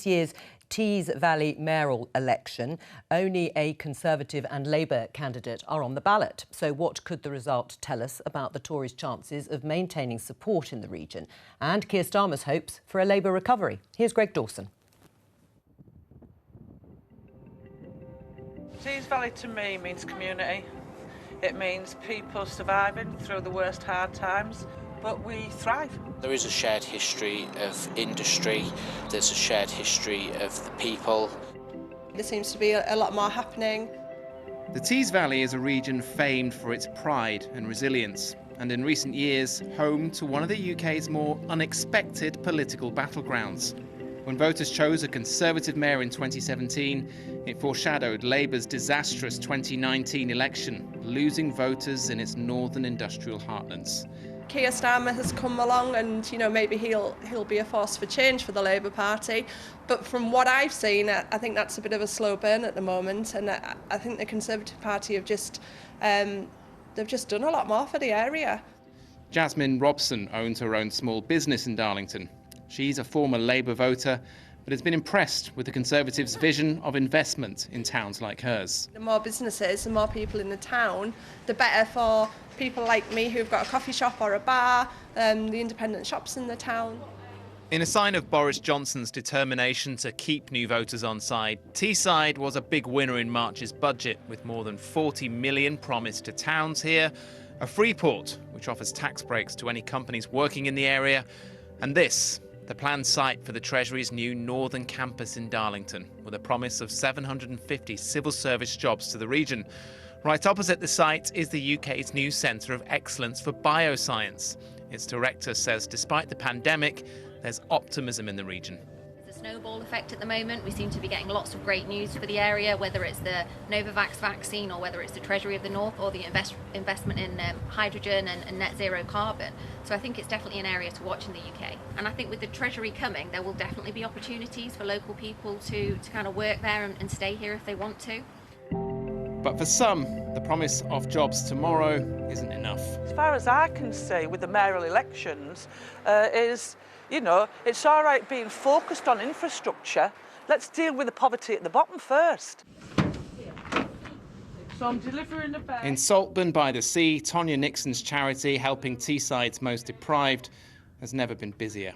this year's Tees Valley mayoral election, only a Conservative and Labour candidate are on the ballot. So what could the result tell us about the Tories' chances of maintaining support in the region and Keir Starmer's hopes for a Labour recovery? Here's Greg Dawson. Tees Valley to me means community. It means people surviving through the worst hard times, but we thrive. There is a shared history of industry, there's a shared history of the people. There seems to be a lot more happening. The Tees Valley is a region famed for its pride and resilience, and in recent years, home to one of the UK's more unexpected political battlegrounds. When voters chose a Conservative mayor in 2017, it foreshadowed Labour's disastrous 2019 election, losing voters in its northern industrial heartlands. Keir Starmer has come along and, maybe he'll be a force for change for the Labour Party. But from what I've seen, I think that's a bit of a slow burn at the moment. And I think the Conservative Party have they've just done a lot more for the area. Jasmine Robson owns her own small business in Darlington. She's a former Labour voter, but has been impressed with the Conservatives' vision of investment in towns like hers. The more businesses, the more people in the town, the better for people like me who've got a coffee shop or a bar, the independent shops in the town. In a sign of Boris Johnson's determination to keep new voters on side, Teeside was a big winner in March's budget, with more than 40 million promised to towns here, a free port which offers tax breaks to any companies working in the area, and this, the planned site for the Treasury's new northern campus in Darlington, with a promise of 750 civil service jobs to the region. Right opposite the site is the UK's new Centre of Excellence for Bioscience. Its director says despite the pandemic, there's optimism in the region. There's a snowball effect at the moment. We seem to be getting lots of great news for the area, whether it's the Novavax vaccine or whether it's the Treasury of the North or the investment in hydrogen and net zero carbon. So I think it's definitely an area to watch in the UK. And I think with the Treasury coming, there will definitely be opportunities for local people to kind of work there and stay here if they want to. But for some, the promise of jobs tomorrow isn't enough. As far as I can see with the mayoral elections, it's all right being focused on infrastructure. Let's deal with the poverty at the bottom first. So I'm delivering a bag. In Saltburn by the Sea, Tonya Nixon's charity, helping Teeside's most deprived, has never been busier.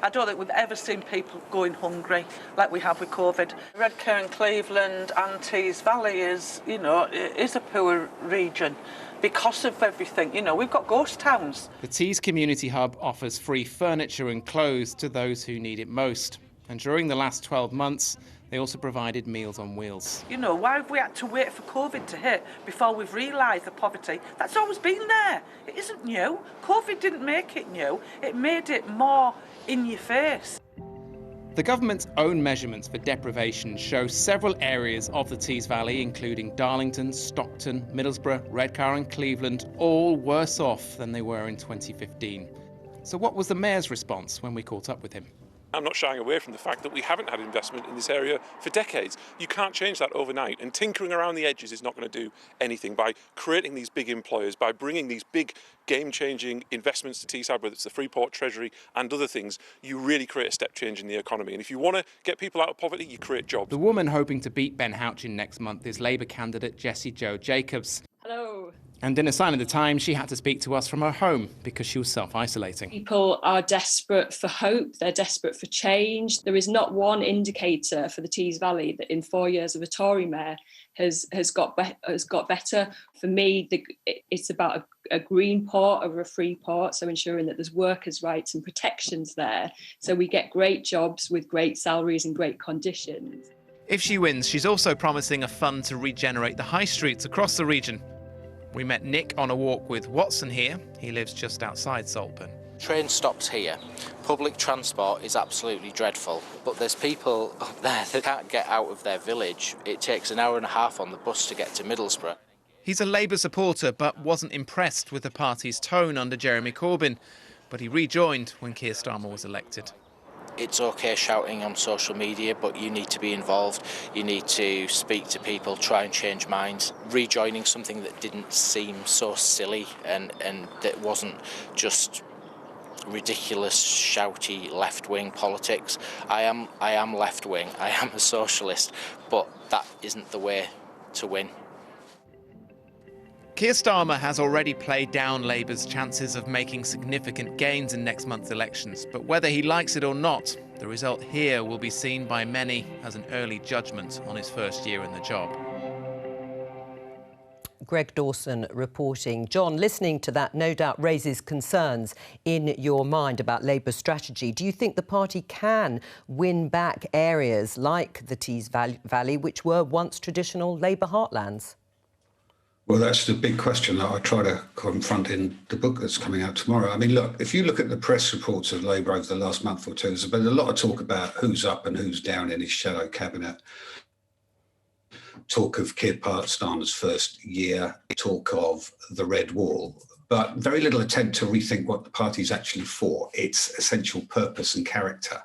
I don't think we've ever seen people going hungry like we have with COVID. Redcar, Cleveland and Tees Valley is a poor region because of everything. We've got ghost towns. The Tees Community Hub offers free furniture and clothes to those who need it most. And during the last 12 months, they also provided Meals on Wheels. Why have we had to wait for COVID to hit before we've realised the poverty? That's always been there. It isn't new. COVID didn't make it new. It made it more in your face. The government's own measurements for deprivation show several areas of the Tees Valley, including Darlington, Stockton, Middlesbrough, Redcar and Cleveland, all worse off than they were in 2015. So what was the mayor's response when we caught up with him? I'm not shying away from the fact that we haven't had investment in this area for decades. You can't change that overnight, and tinkering around the edges is not going to do anything. By creating these big employers, by bringing these big game-changing investments to Teesside, whether it's the Freeport, Treasury and other things, you really create a step change in the economy. And if you want to get people out of poverty, you create jobs. The woman hoping to beat Ben Houchin next month is Labour candidate Jessie Jo Jacobs. Hello. And in a sign of the times, she had to speak to us from her home because she was self-isolating. People are desperate for hope. They're desperate for change. There is not one indicator for the Tees Valley that in 4 years of a Tory mayor has got better. For me, it's about a green port over a free port, so ensuring that there's workers' rights and protections there, so we get great jobs with great salaries and great conditions. If she wins, she's also promising a fund to regenerate the high streets across the region. We met Nick on a walk with Watson here. He lives just outside Saltburn. Train stops here. Public transport is absolutely dreadful, but there's people up there that can't get out of their village. It takes an hour and a half on the bus to get to Middlesbrough. He's a Labour supporter but wasn't impressed with the party's tone under Jeremy Corbyn, but he rejoined when Keir Starmer was elected. It's okay shouting on social media, but you need to be involved. You need to speak to people, try and change minds. Rejoining something that didn't seem so silly and that wasn't just ridiculous, shouty left-wing politics. I am left-wing, I am a socialist, but that isn't the way to win. Keir Starmer has already played down Labour's chances of making significant gains in next month's elections, but whether he likes it or not, the result here will be seen by many as an early judgment on his first year in the job. Greg Dawson reporting. John, listening to that no doubt raises concerns in your mind about Labour's strategy. Do you think the party can win back areas like the Teeside Valley, which were once traditional Labour heartlands? Well, that's the big question that I try to confront in the book that's coming out tomorrow. I mean, look, if you look at the press reports of Labour over the last month or two, there's been a lot of talk about who's up and who's down in his shadow cabinet. Talk of Keir Starmer's first year, talk of the Red Wall, but very little attempt to rethink what the party's actually for, its essential purpose and character.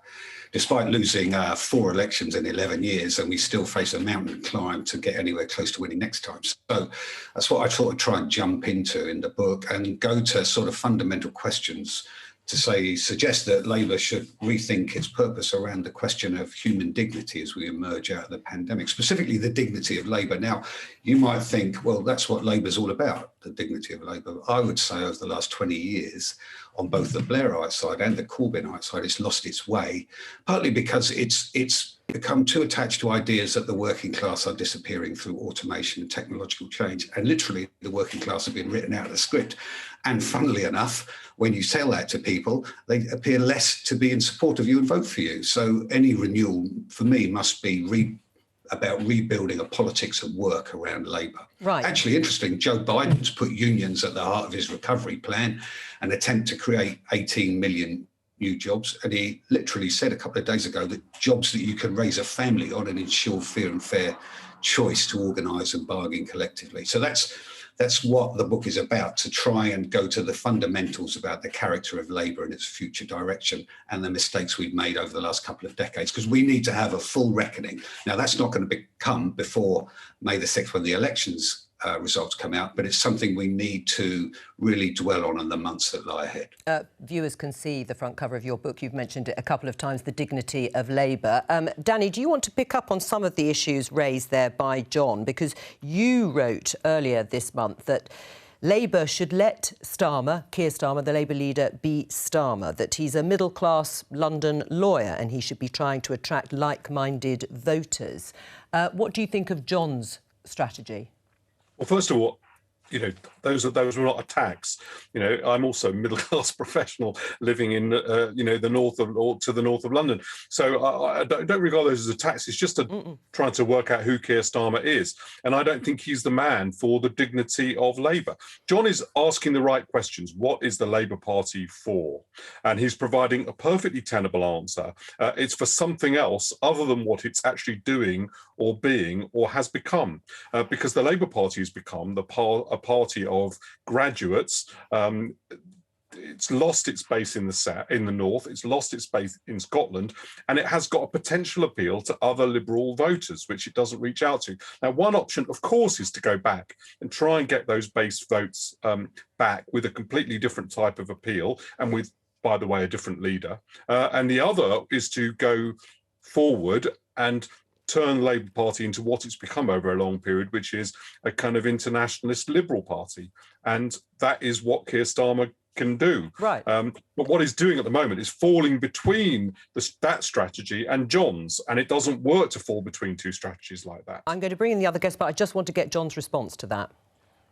Despite losing 4 elections in 11 years, and we still face a mountain climb to get anywhere close to winning next time. So that's what I thought I'd try and jump into in the book and go to sort of fundamental questions to suggest that Labour should rethink its purpose around the question of human dignity as we emerge out of the pandemic, specifically the dignity of Labour. Now, you might think, well, that's what Labour's all about, the dignity of Labour. I would say over the last 20 years, on both the Blairite side and the Corbynite side, it's lost its way, partly because it's become too attached to ideas that the working class are disappearing through automation and technological change. And literally, the working class have been written out of the script. And funnily enough, when you tell that to people, they appear less to be in support of you and vote for you. So any renewal, for me, must be about rebuilding a politics of work around Labour. Right. Actually, interesting, Joe Biden's put unions at the heart of his recovery plan, an attempt to create 18 million new jobs. And he literally said a couple of days ago that jobs that you can raise a family on and ensure fair and fair choice to organise and bargain collectively. So that's what the book is about, to try and go to the fundamentals about the character of Labour and its future direction and the mistakes we've made over the last couple of decades, because we need to have a full reckoning. Now, that's not going to come before May the 6th when the elections results come out, but it's something we need to really dwell on in the months that lie ahead. Viewers can see the front cover of your book. You've mentioned it a couple of times, the dignity of Labour. Danny, do you want to pick up on some of the issues raised there by John? Because you wrote earlier this month that Labour should let Keir Starmer, the Labour leader, be Starmer, that he's a middle-class London lawyer and he should be trying to attract like-minded voters. What do you think of John's strategy? Well, first of all, those were not attacks. I'm also a middle-class professional living in, the north of London. So I don't regard those as attacks. It's just trying to work out who Keir Starmer is. And I don't think he's the man for the dignity of Labour. John is asking the right questions. What is the Labour Party for? And he's providing a perfectly tenable answer. It's for something else other than what it's actually doing or being or has become. Because the Labour Party has become a party of graduates. It's lost its base in the north, it's lost its base in Scotland, and it has got a potential appeal to other Liberal voters, which it doesn't reach out to. Now, one option, of course, is to go back and try and get those base votes back with a completely different type of appeal and with, by the way, a different leader. And the other is to go forward and turn the Labour Party into what it's become over a long period, which is a kind of internationalist Liberal party. And that is what Keir Starmer can do. Right. But what he's doing at the moment is falling between that strategy and John's, and it doesn't work to fall between two strategies like that. I'm going to bring in the other guest, but I just want to get John's response to that.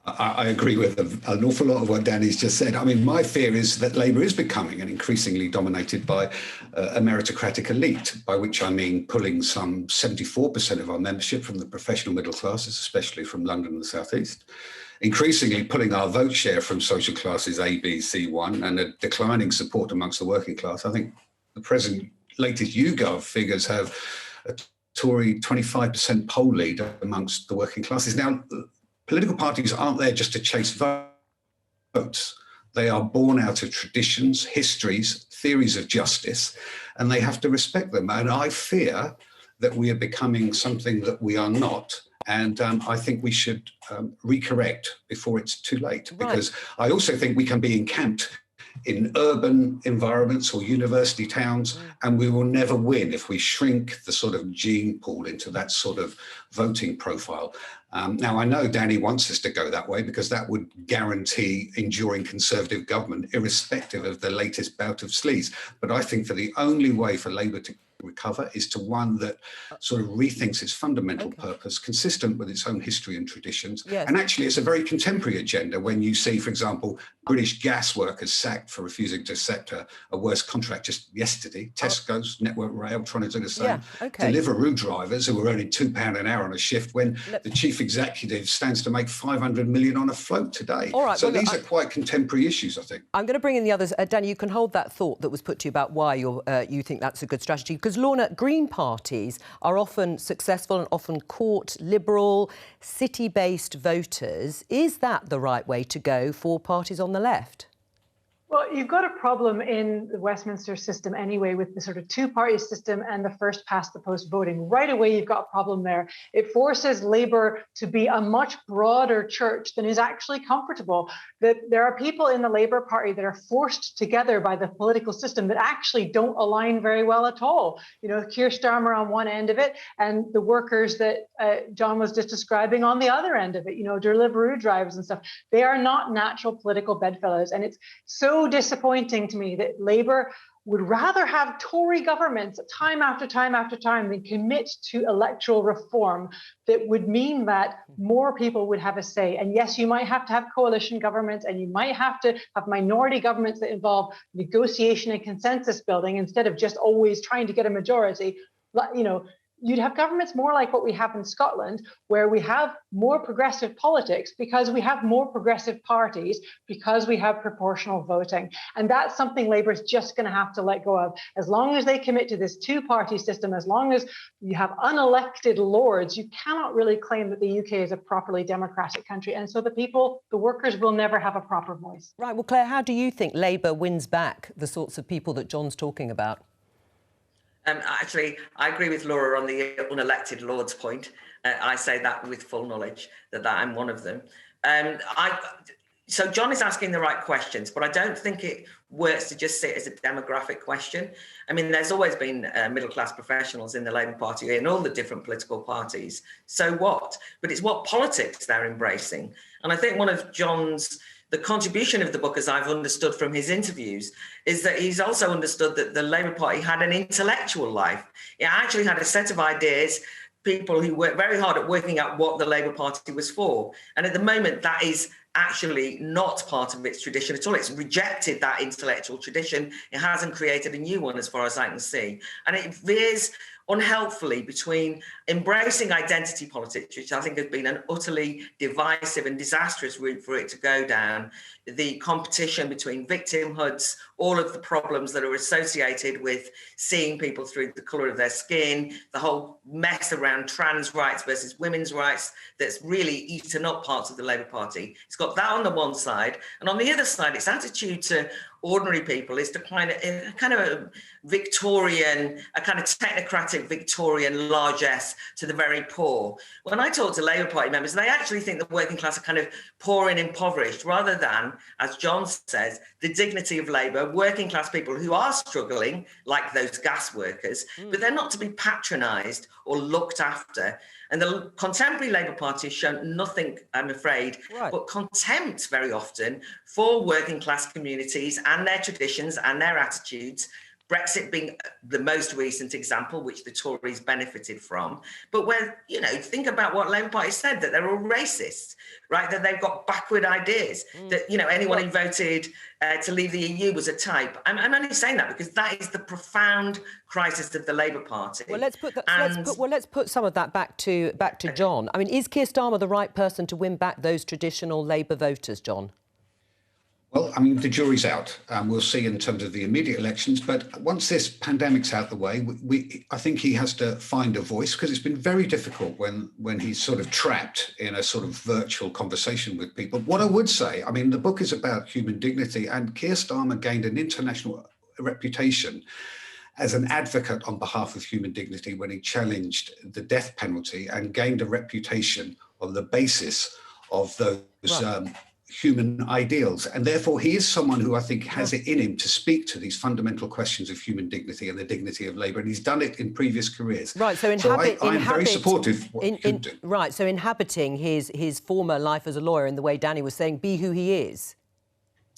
I agree with an awful lot of what Danny's just said. I mean, my fear is that Labour is becoming an increasingly dominated by a meritocratic elite, by which I mean pulling some 74% of our membership from the professional middle classes, especially from London and the South East, increasingly pulling our vote share from social classes A, B, C, 1, and a declining support amongst the working class. I think the present latest YouGov figures have a Tory 25% poll lead amongst the working classes. Now, political parties aren't there just to chase votes. They are born out of traditions, histories, theories of justice, and they have to respect them. And I fear that we are becoming something that we are not. And I think we should recorrect before it's too late, because I also think we can be encamped in urban environments or university towns, and we will never win if we shrink the sort of gene pool into that sort of voting profile. Now, I know Danny wants us to go that way because that would guarantee enduring Conservative government, irrespective of the latest bout of sleaze. But I think for the only way for Labour to recover is to one that sort of rethinks its fundamental purpose, consistent with its own history and traditions. Yes. And actually, it's a very contemporary agenda when you see, for example, British gas workers sacked for refusing to accept a worse contract just yesterday. Tesco's, Network Rail trying to do the same. Yeah, okay. Deliveroo drivers who were earning £2 an hour on a shift when the chief executive stands to make 500 million on a float today. All right, so well, these are quite contemporary issues, I think. I'm going to bring in the others. Danny, you can hold that thought that was put to you about why you think that's a good strategy. Because, Lorna, Green parties are often successful and often court liberal, city-based voters. Is that the right way to go for parties on the left? Well, you've got a problem in the Westminster system anyway with the sort of two-party system and the first past the post voting. Right away, you've got a problem there. It forces Labour to be a much broader church than is actually comfortable. That there are people in the Labour Party that are forced together by the political system that actually don't align very well at all. You know, Keir Starmer on one end of it and the workers that John was just describing on the other end of it, you know, Deliveroo drivers and stuff. They are not natural political bedfellows. And it's so disappointing to me that Labour would rather have Tory governments time after time after time than commit to electoral reform that would mean that more people would have a say. And yes, you might have to have coalition governments and you might have to have minority governments that involve negotiation and consensus building instead of just always trying to get a majority. You know, you'd have governments more like what we have in Scotland, where we have more progressive politics because we have more progressive parties, because we have proportional voting. And that's something Labour is just going to have to let go of. As long as they commit to this two-party system, as long as you have unelected lords, you cannot really claim that the UK is a properly democratic country. And so the people, the workers, will never have a proper voice. Right. Well, Claire, how do you think Labour wins back the sorts of people that John's talking about? Actually, I agree with Laura on the unelected lords point. I say that with full knowledge that I'm one of them. So John is asking the right questions, but I don't think it works to just see it as a demographic question. I mean, there's always been middle-class professionals in the Labour Party in all the different political parties. So what? But it's what politics they're embracing. And I think one of the contribution of the book, as I've understood from his interviews, is that he's also understood that the Labour Party had an intellectual life. It actually had a set of ideas, people who worked very hard at working out what the Labour Party was for. And at the moment, that is actually not part of its tradition at all. It's rejected that intellectual tradition. It hasn't created a new one, as far as I can see. And it veers unhelpfully between embracing identity politics, which I think has been an utterly divisive and disastrous route for it to go down, the competition between victimhoods, all of the problems that are associated with seeing people through the colour of their skin, the whole mess around trans rights versus women's rights that's really eaten up parts of the Labour Party. It's got that on the one side, and on the other side, its attitude to ordinary people is to kind of a Victorian, a kind of technocratic Victorian largesse to the very poor. When I talk to Labour Party members, they actually think the working class are kind of poor and impoverished, rather than, as John says, the dignity of Labour, working class people who are struggling, like those gas workers, but they're not to be patronised or looked after. And the contemporary Labour Party has shown nothing, I'm afraid, but contempt very often for working class communities and their traditions and their attitudes. Brexit being the most recent example, which the Tories benefited from. But where, you know, think about what Labour Party said, that they're all racist, right? That they've got backward ideas, that, you know, anyone who voted to leave the EU was a type. I'm only saying that because that is the profound crisis of the Labour Party. Well, let's put some of that back to John. I mean, is Keir Starmer the right person to win back those traditional Labour voters, John? Well, I mean, the jury's out. We'll see in terms of the immediate elections. But once this pandemic's out the way, I think he has to find a voice, because it's been very difficult when he's sort of trapped in a sort of virtual conversation with people. What I would say, I mean, the book is about human dignity, and Keir Starmer gained an international reputation as an advocate on behalf of human dignity when he challenged the death penalty, and gained a reputation on the basis of those human ideals. And therefore, he is someone who I think has it in him to speak to these fundamental questions of human dignity and the dignity of labour. And he's done it in previous careers. Right, so I'm very supportive of what he could do. Right, so inhabiting his former life as a lawyer in the way Danny was saying, be who he is.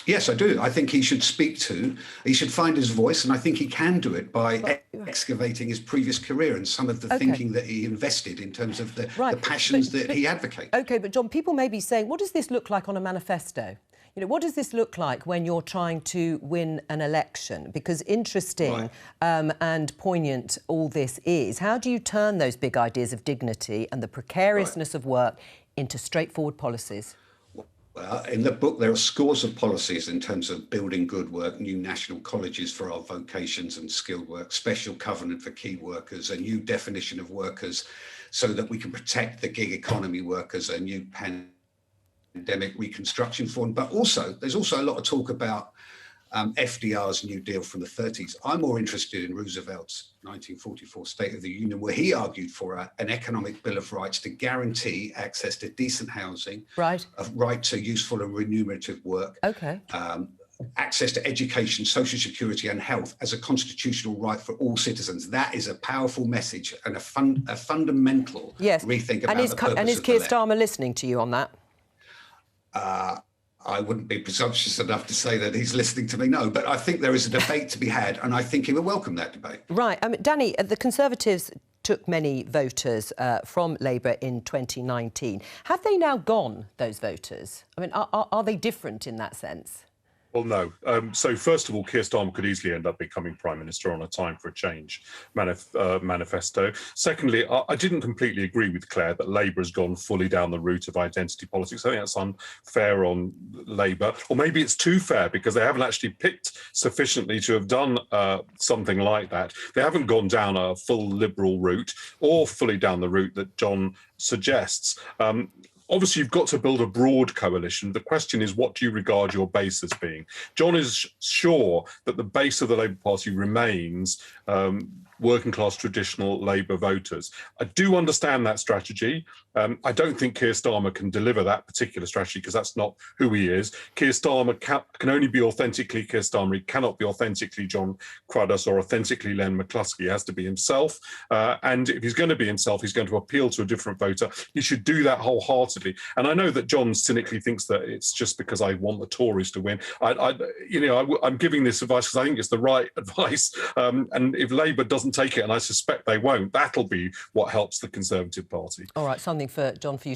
Yes, I do. I think he should he should find his voice, and I think he can do it by excavating his previous career and some of the thinking that he invested in terms of the passions that he advocates. OK, but John, people may be saying, what does this look like on a manifesto? You know, what does this look like when you're trying to win an election? Because interesting and poignant all this is. How do you turn those big ideas of dignity and the precariousness of work into straightforward policies? Well, in the book, there are scores of policies in terms of building good work, new national colleges for our vocations and skilled work, special covenant for key workers, a new definition of workers so that we can protect the gig economy workers, a new pandemic reconstruction fund. But also, there's also a lot of talk about FDR's New Deal from the 30s. I'm more interested in Roosevelt's 1944 State of the Union, where he argued for an economic bill of rights to guarantee access to decent housing, a right to useful and remunerative work, access to education, social security and health as a constitutional right for all citizens. That is a powerful message and a fundamental rethink about the purpose And is Keir Starmer listening to you on that? I wouldn't be presumptuous enough to say that he's listening to me, no, but I think there is a debate to be had, and I think he will welcome that debate. Right. Danny, the Conservatives took many voters from Labour in 2019. Have they now gone, those voters? I mean, are they different in that sense? Well, no. So first of all, Keir Starmer could easily end up becoming Prime Minister on a Time for a Change manifesto. Secondly, I didn't completely agree with Claire that Labour has gone fully down the route of identity politics. I think that's unfair on Labour, or maybe it's too fair because they haven't actually picked sufficiently to have done something like that. They haven't gone down a full Liberal route or fully down the route that John suggests. Obviously, you've got to build a broad coalition. The question is, what do you regard your base as being? John is sure that the base of the Labour Party remains working-class traditional Labour voters. I do understand that strategy. I don't think Keir Starmer can deliver that particular strategy because that's not who he is. Keir Starmer can only be authentically Keir Starmer. He cannot be authentically John Cruddas or authentically Len McCluskey. He has to be himself. And if he's going to be himself, he's going to appeal to a different voter. He should do that wholeheartedly. And I know that John cynically thinks that it's just because I want the Tories to win. I'm giving this advice because I think it's the right advice. And if Labour doesn't take it, and I suspect they won't, that'll be what helps the Conservative Party. All right, something for John for you.